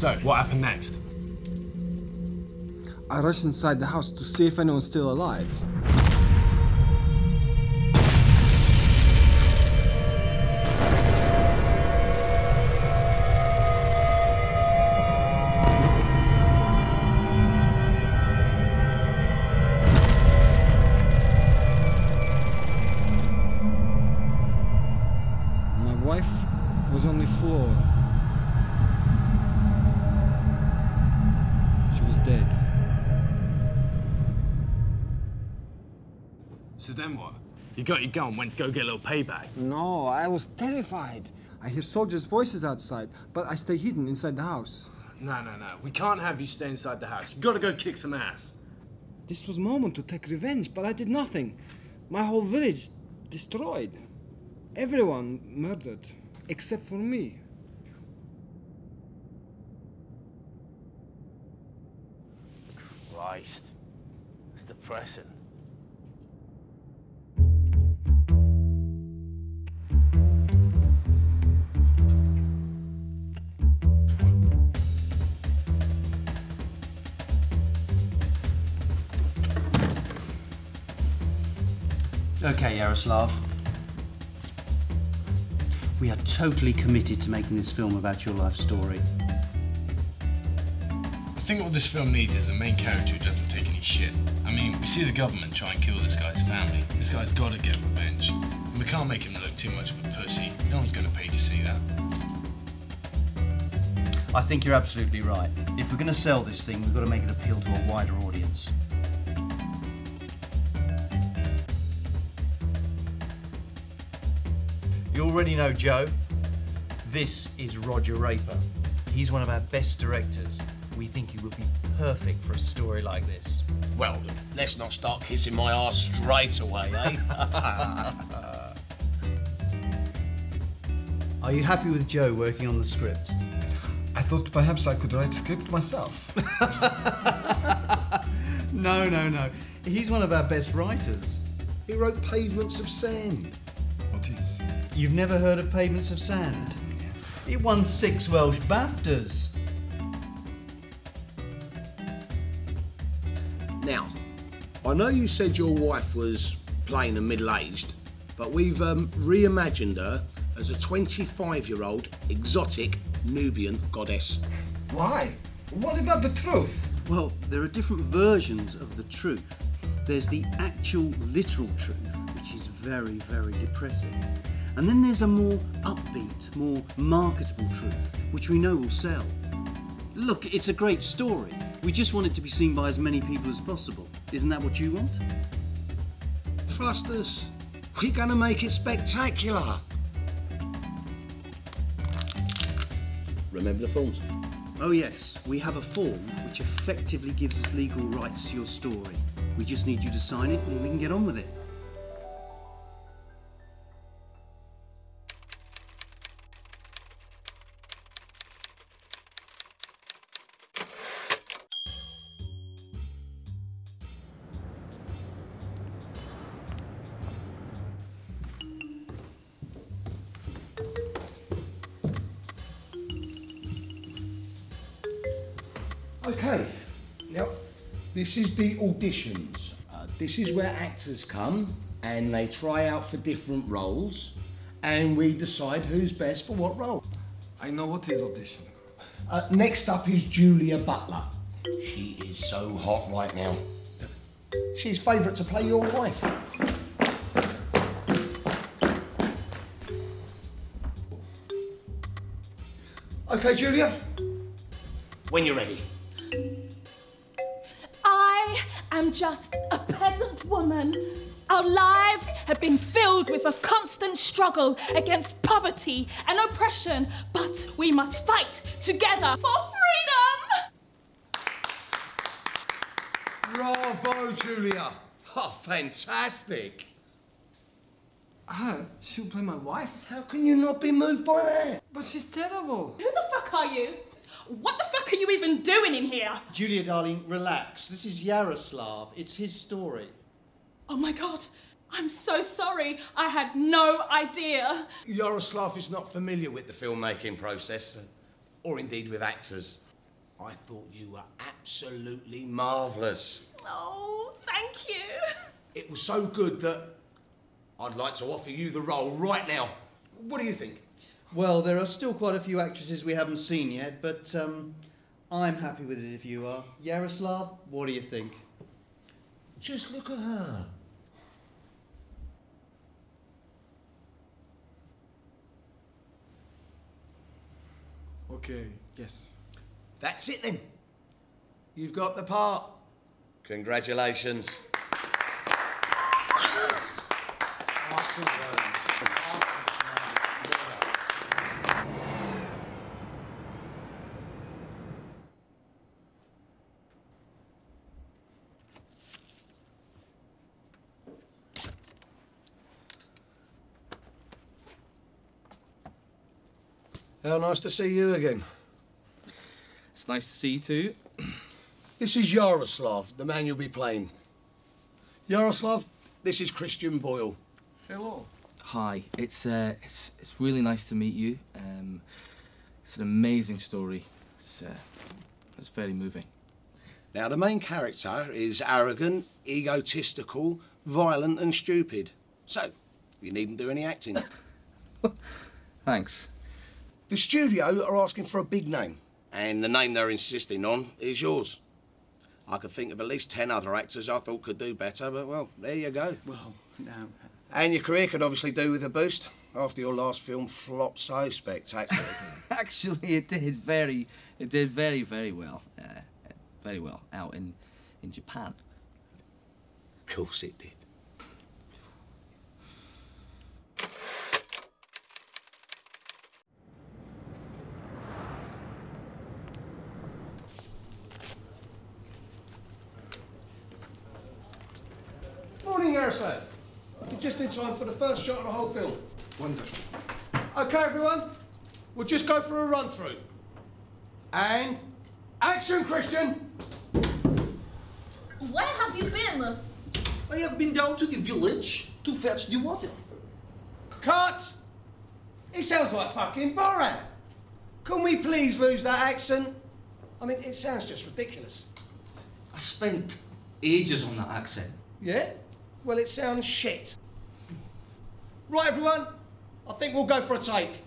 So, what happened next? I rushed inside the house to see if anyone's still alive. My wife was on the floor. She was dead. So then what? You got your gun, went to go get a little payback. No, I was terrified. I hear soldiers' voices outside, but I stay hidden inside the house. No. We can't have you stay inside the house. You gotta go kick some ass. This was a moment to take revenge, but I did nothing. My whole village destroyed. Everyone murdered, except for me. Christ. It's depressing. Okay, Yaroslav. We are totally committed to making this film about your life story. I think what this film needs is a main character who doesn't take any shit. I mean, we see the government try and kill this guy's family. This guy's gotta get revenge. And we can't make him look too much of a pussy. No one's gonna pay to see that. I think you're absolutely right. If we're going to sell this thing, we've got to make it appeal to a wider audience. You already know Joe. This is Roger Raper. He's one of our best directors. We think he would be perfect for a story like this. Well, let's not start kissing my arse straight away, eh? Are you happy with Joe working on the script? I thought perhaps I could write script myself. No. He's one of our best writers. He wrote Pavements of Sand. What is? You've never heard of Pavements of Sand? It won 6 Welsh BAFTAs. Now, I know you said your wife was plain and middle-aged, but we've reimagined her as a 25-year-old exotic Nubian goddess. Why? What about the truth? Well, there are different versions of the truth. There's the actual literal truth, which is very, very depressing. And then there's a more upbeat, more marketable truth, which we know will sell. Look, it's a great story. We just want it to be seen by as many people as possible. Isn't that what you want? Trust us, we're gonna make it spectacular. Remember the forms? Oh yes, we have a form which effectively gives us legal rights to your story. We just need you to sign it and we can get on with it. Okay, now this is the auditions. This is where actors come and they try out for different roles and we decide who's best for what role. I know what is audition. Next up is Julia Butler. She is so hot right now. She's favourite to play your wife. Okay, Julia, when you're ready. I'm just a peasant woman. Our lives have been filled with a constant struggle against poverty and oppression, but we must fight together for freedom! Bravo, Julia. Oh, fantastic. She'll play my wife? How can you not be moved by that? But she's terrible. Who the fuck are you? What the fuck are you even doing in here? Julia, darling, relax. This is Yaroslav. It's his story. Oh my God, I'm so sorry. I had no idea. Yaroslav is not familiar with the filmmaking process, or indeed with actors. I thought you were absolutely marvellous. Oh, thank you. It was so good that I'd like to offer you the role right now. What do you think? Well, there are still quite a few actresses we haven't seen yet, but I'm happy with it if you are. Yaroslav, what do you think? Just look at her. Okay, yes. That's it then. You've got the part. Congratulations. How nice to see you again. It's nice to see you too. This is Yaroslav, the man you'll be playing. Yaroslav, this is Christian Boyle. Hello. Hi, it's really nice to meet you. It's an amazing story. It's very moving. Now, the main character is arrogant, egotistical, violent and stupid. So, you needn't do any acting. Thanks. The studio are asking for a big name, and the name they're insisting on is yours. I could think of at least 10 other actors I thought could do better, but, well, there you go. Well, no. And your career could obviously do with a boost after your last film flopped so spectacularly. Actually, it did very well. Very well out in Japan. Of course it did. Morning, Yaroslav. You're just in time for the first shot of the whole film. Wonderful. OK, everyone. We'll just go for a run-through. And action, Christian! Where have you been? I have been down to the village to fetch the water. Cut! It sounds like fucking Borat. Can we please lose that accent? I mean, it sounds just ridiculous. I spent ages on that accent. Yeah? Well, it sounds shit. Right, everyone. I think we'll go for a take.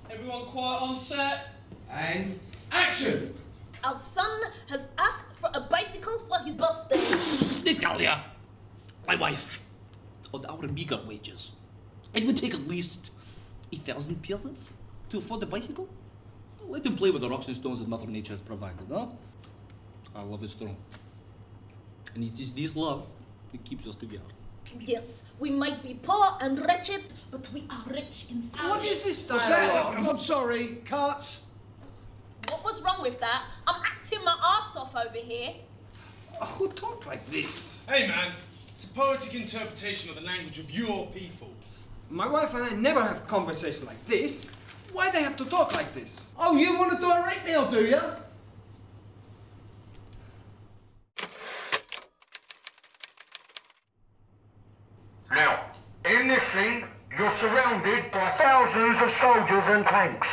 Everyone quiet on set. And action! Our son has asked for a bicycle for his birthday. Natalia, my wife, on our meager wages, it would take at least 1,000 pesos to afford the bicycle. Let him play with the rocks and stones that Mother Nature has provided, no? Our love is strong. And it is this love that keeps us together. Yes, we might be poor and wretched, but we are rich inside. What is this What's dialogue? that? I'm sorry. Cut. What was wrong with that? I'm acting my arse off over here. Who talk like this? Hey man, it's a poetic interpretation of the language of your people. My wife and I never have conversation like this. Why they have to talk like this? Oh, you want to direct now, do you? Now, in this scene, you're surrounded by thousands of soldiers and tanks.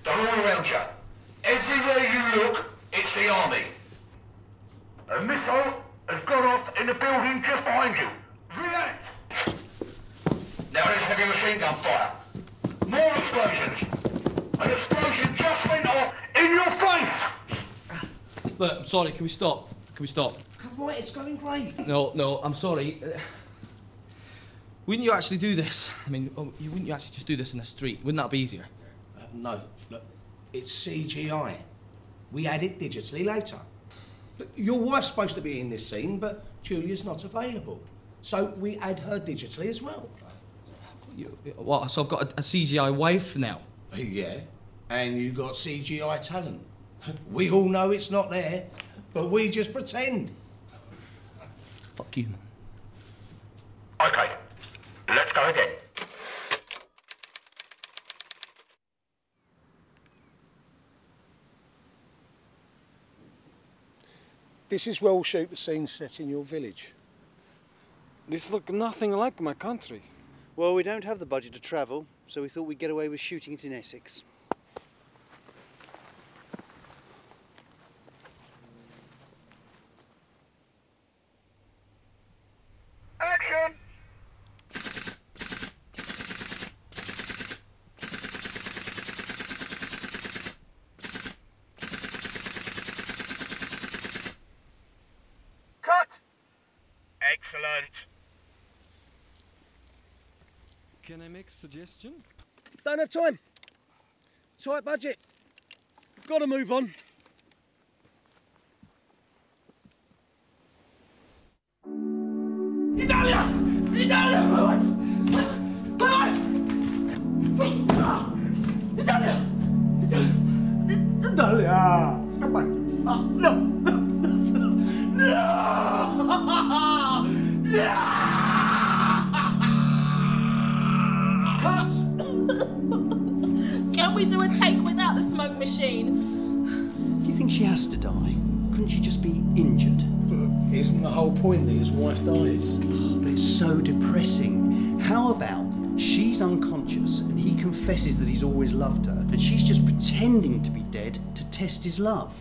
They're all around you. Everywhere you look, it's the army. A missile has gone off in the building just behind you. React! Now there's heavy machine gun fire. More explosions. An explosion just went off in your face! Look, I'm sorry, can we stop? Can we stop? Come on, it's going great. No, I'm sorry. Wouldn't you actually do this? I mean, wouldn't you actually just do this in the street? Wouldn't that be easier? No, look, it's CGI. We add it digitally later. Look, your wife's supposed to be in this scene, but Julia's not available. So we add her digitally as well. What, so I've got a CGI wife now? Yeah, and you got CGI talent. We all know it's not there, but we just pretend. Fuck you, man. Okay, let's go again. This is where we'll shoot the scene set in your village. This look nothing like my country. Well, we don't have the budget to travel, so we thought we'd get away with shooting it in Essex. Next suggestion? Don't have time. Tight budget. Got to move on. Italia! Italia! My wife! My wife! Italia! Italia! Come back. No! No! No! Cut! Can we do a take without the smoke machine? Do you think she has to die? Couldn't she just be injured? Isn't the whole point that his wife dies? But it's so depressing. How about she's unconscious and he confesses that he's always loved her and she's just pretending to be dead to test his love?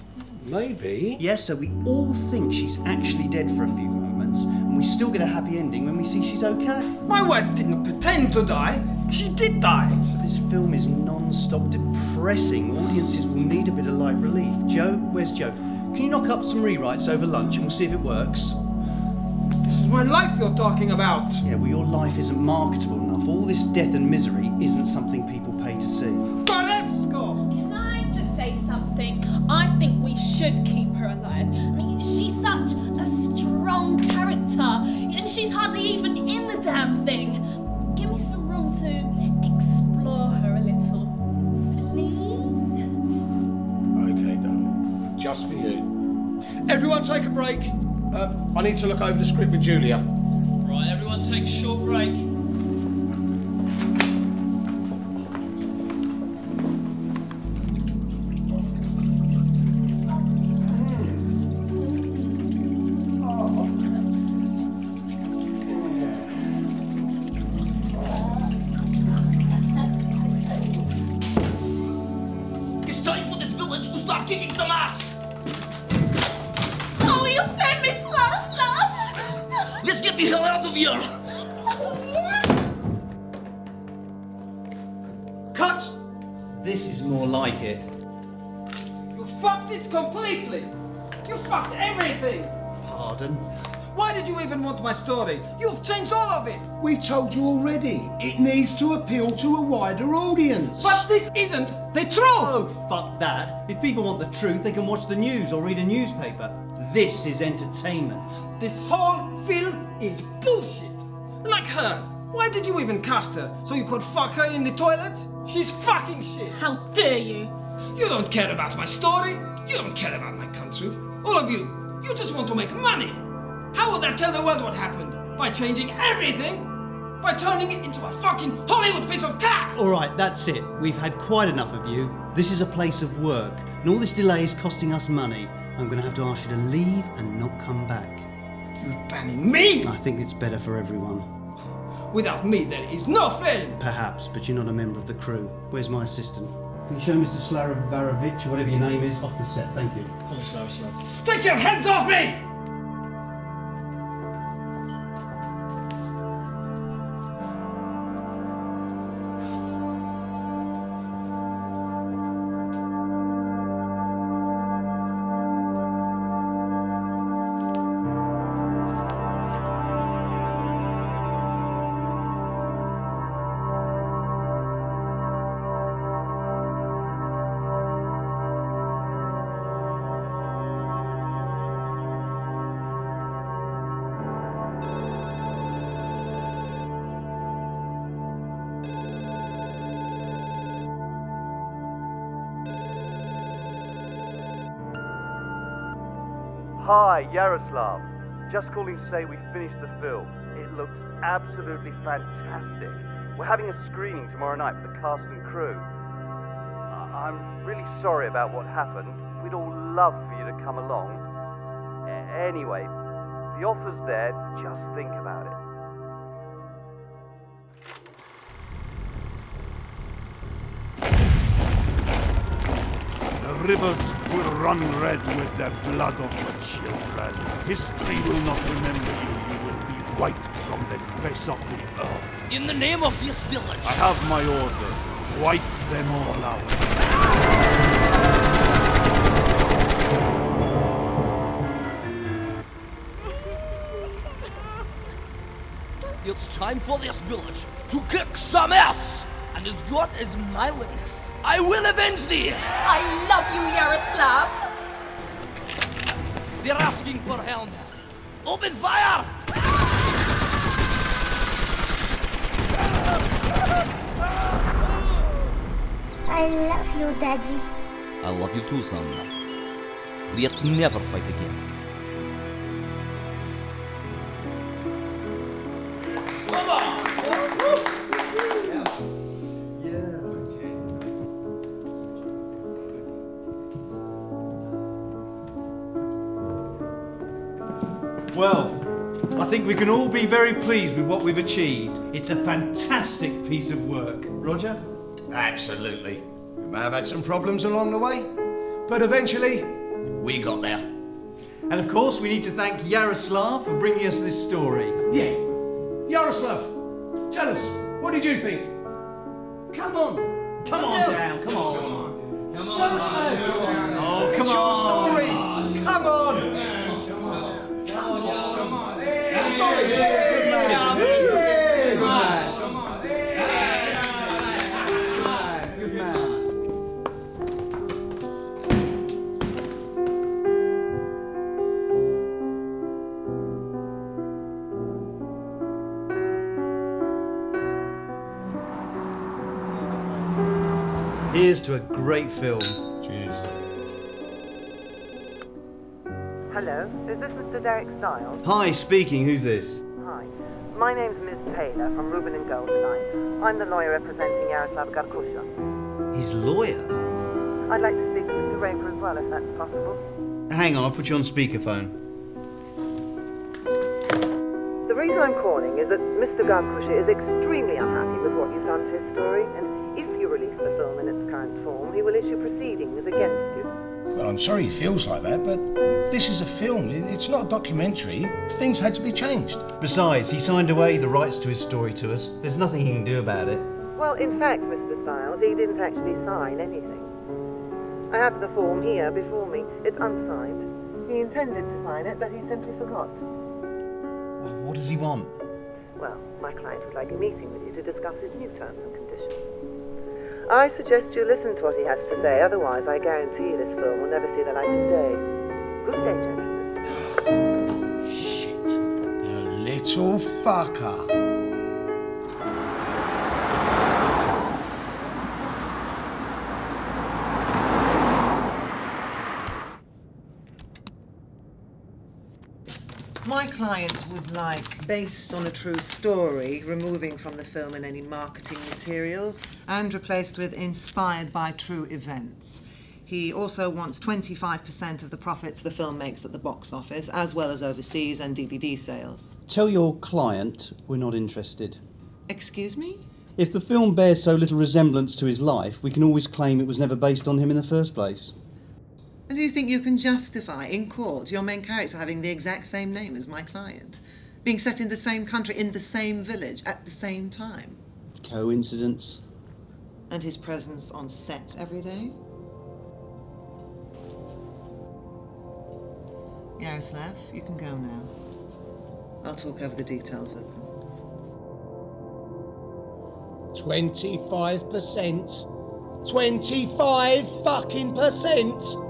Maybe. Yes, so we all think she's actually dead for a few moments and we still get a happy ending when we see she's okay. My wife didn't pretend to die. She did die. So this film is non-stop depressing. Audiences will need a bit of light relief. Joe, where's Joe? Can you knock up some rewrites over lunch and we'll see if it works? This is my life you're talking about. Yeah, well, your life isn't marketable enough. All this death and misery isn't something people pay to see. Korevsko! Can I just say something? I think we should keep her alive. I mean, she's such a strong character, and she's hardly even in the damn thing. Give me some room to explore her a little, please. Okay, darling. Just for you. Everyone take a break. I need to look over the script with Julia. Right, everyone take a short break. It's time for this village to start kicking some ass! Oh, you send me Slav! Let's get the hell out of here! Cut! This is more like it. You fucked it completely. You fucked everything. Pardon? Why did you even want my story? You've changed all of it. We've told you already. It needs to appeal to a wider audience. But this isn't the truth. Oh, fuck that. If people want the truth, they can watch the news or read a newspaper. This is entertainment. This whole film is bullshit. Like her. Why did you even cast her? So you could fuck her in the toilet? She's fucking shit. How dare you? You don't care about my story. You don't care about my country. All of you. You just want to make money. How will that tell the world what happened? By changing everything? By turning it into a fucking Hollywood piece of crap! All right, that's it. We've had quite enough of you. This is a place of work, and all this delay is costing us money. I'm going to have to ask you to leave and not come back. You're banning me? I think it's better for everyone. Without me, there is no film. Perhaps, but you're not a member of the crew. Where's my assistant? Can you show Mr. Slavarovich, or whatever your name is, off the set? Thank you. Take your hands off me! Hi, Yaroslav. Just calling to say we finished the film. It looks absolutely fantastic. We're having a screening tomorrow night for the cast and crew. I'm really sorry about what happened. We'd all love for you to come along. Anyway, the offer's there. Just think about it. The rivers will run red with the blood of your children. History will not remember you. You will be wiped from the face of the earth. In the name of this village! I have my orders. Wipe them all out. It's time for this village to kick some ass! And as God is my witness, I will avenge thee! I love you, Yaroslav! They're asking for help now. Open fire! I love you, Daddy. I love you too, son. Let's never fight again. Well, I think we can all be very pleased with what we've achieved. It's a fantastic piece of work. Roger? Absolutely. We may have had some problems along the way, but eventually, we got there. And of course, we need to thank Yaroslav for bringing us this story. Yeah. Yaroslav, tell us, what did you think? Come on. Come on down, come on. Come on. Yaroslav. Oh, come it's on. your story. Come on. Here's to a great film. Cheers. Hello, is this Mr. Derek Stiles? Hi, speaking. Who's this? Hi. My name's Ms. Taylor from Rubin and Goldstein. I'm the lawyer representing Yaroslav Garkusha. His lawyer? I'd like to speak to Mr. Raper as well, if that's possible. Hang on, I'll put you on speakerphone. The reason I'm calling is that Mr. Garkusha is extremely unhappy with what you've done to his story, and if you release the film in its current form, he will issue proceedings against you. Well, I'm sorry he feels like that, but this is a film. It's not a documentary. Things had to be changed. Besides, he signed away the rights to his story to us. There's nothing he can do about it. Well, in fact, Mr. Stiles, he didn't actually sign anything. I have the form here before me. It's unsigned. He intended to sign it, but he simply forgot. What does he want? Well, my client would like a meeting with you to discuss his new terms and conditions. I suggest you listen to what he has to say, otherwise I guarantee this film will never see the light of day. Good day, gentlemen. Shit. The little fucker. My client would like, based on a true story, removing from the film in any marketing materials and replaced with inspired by true events. He also wants 25% of the profits the film makes at the box office, as well as overseas and DVD sales. Tell your client we're not interested. Excuse me? If the film bears so little resemblance to his life, we can always claim it was never based on him in the first place. And do you think you can justify in court your main character having the exact same name as my client? Being set in the same country, in the same village, at the same time? Coincidence? And his presence on set every day? Yaroslav, you can go now. I'll talk over the details with them. 25%? 25 fucking %?